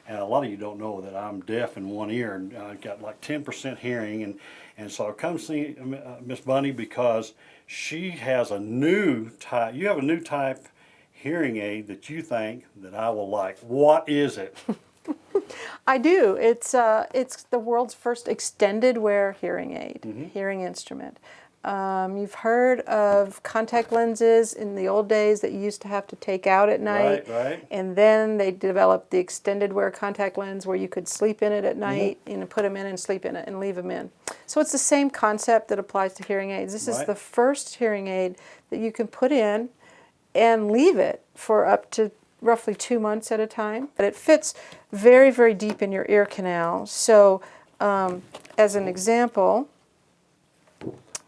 And a lot of you don't know that I'm deaf in one ear, and I've got like 10% hearing, and so I come see Miss Bunny because she has a new type. You have a new type hearing aid that you think that I will like. What is it? I do. It's the world's first extended wear hearing aid, hearing instrument. You've heard of contact lenses in the old days that you used to have to take out at night. Right. And then they developed the extended wear contact lens where you could sleep in it at night, put them in and sleep in it and leave them in. So it's the same concept that applies to hearing aids. This is the first hearing aid that you can put in and leave it for up to roughly 2 months at a time. But it fits very, very deep in your ear canal. So as an example,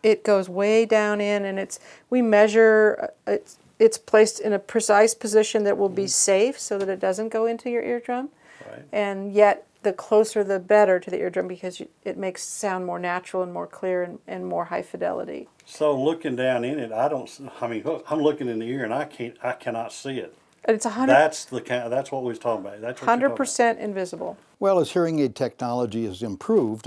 it goes way down in, and we measure, it's placed in a precise position that will be safe so that it doesn't go into your eardrum. Right. And yet the closer the better to the eardrum, because it makes sound more natural and more clear and more high fidelity. So looking down in it, I'm looking in the ear and I cannot see it. It's 100%. That's what we was talking about. That's what 100% invisible. Well, as hearing aid technology has improved,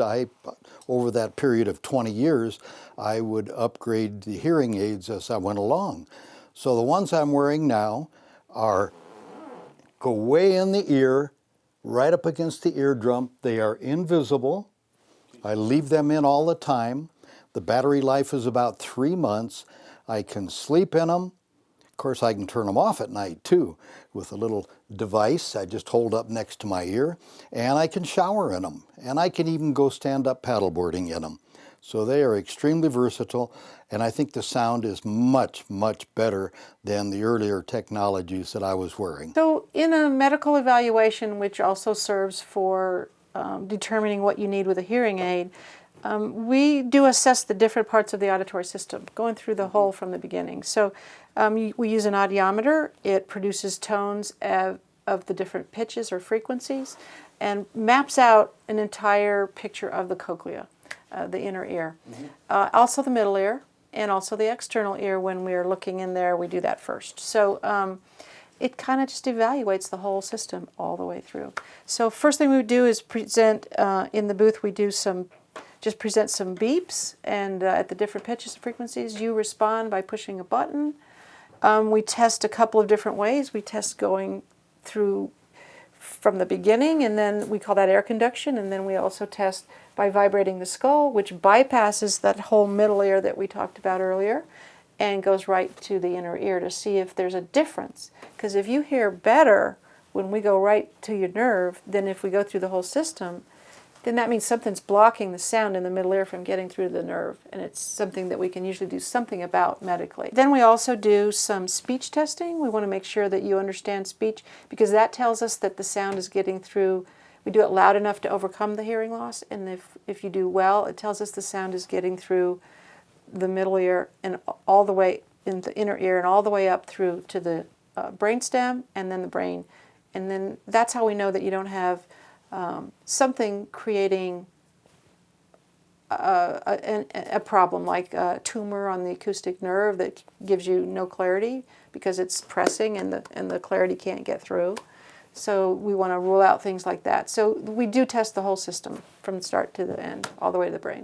over that period of 20 years, I would upgrade the hearing aids as I went along. So the ones I'm wearing now go way in the ear, right up against the eardrum. They are invisible. I leave them in all the time. The battery life is about 3 months. I can sleep in them. Of course, I can turn them off at night too with a little device I just hold up next to my ear, and I can shower in them, and I can even go stand up paddleboarding in them. So they are extremely versatile, and I think the sound is much, much better than the earlier technologies that I was wearing. So in a medical evaluation, which also serves for determining what you need with a hearing aid, we do assess the different parts of the auditory system, going through the whole from the beginning. So we use an audiometer. It produces tones of the different pitches or frequencies and maps out an entire picture of the cochlea, the inner ear. Also the middle ear and also the external ear. When we're looking in there, we do that first. So it kind of just evaluates the whole system all the way through. So first thing we would do is present in the booth. We do just present some beeps, and at the different pitches and frequencies, you respond by pushing a button. We test a couple of different ways. We test going through from the beginning, and then we call that air conduction, and then we also test by vibrating the skull, which bypasses that whole middle ear that we talked about earlier and goes right to the inner ear to see if there's a difference. Because if you hear better when we go right to your nerve than if we go through the whole system, then that means something's blocking the sound in the middle ear from getting through to the nerve, and it's something that we can usually do something about medically. Then we also do some speech testing. We want to make sure that you understand speech, because that tells us that the sound is getting through. We do it loud enough to overcome the hearing loss, and if you do well, it tells us the sound is getting through the middle ear and all the way in the inner ear and all the way up through to the brainstem and then the brain. And then that's how we know that you don't have something creating a problem, like a tumor on the acoustic nerve that gives you no clarity because it's pressing and the clarity can't get through. So we want to rule out things like that. So we do test the whole system from start to the end, all the way to the brain.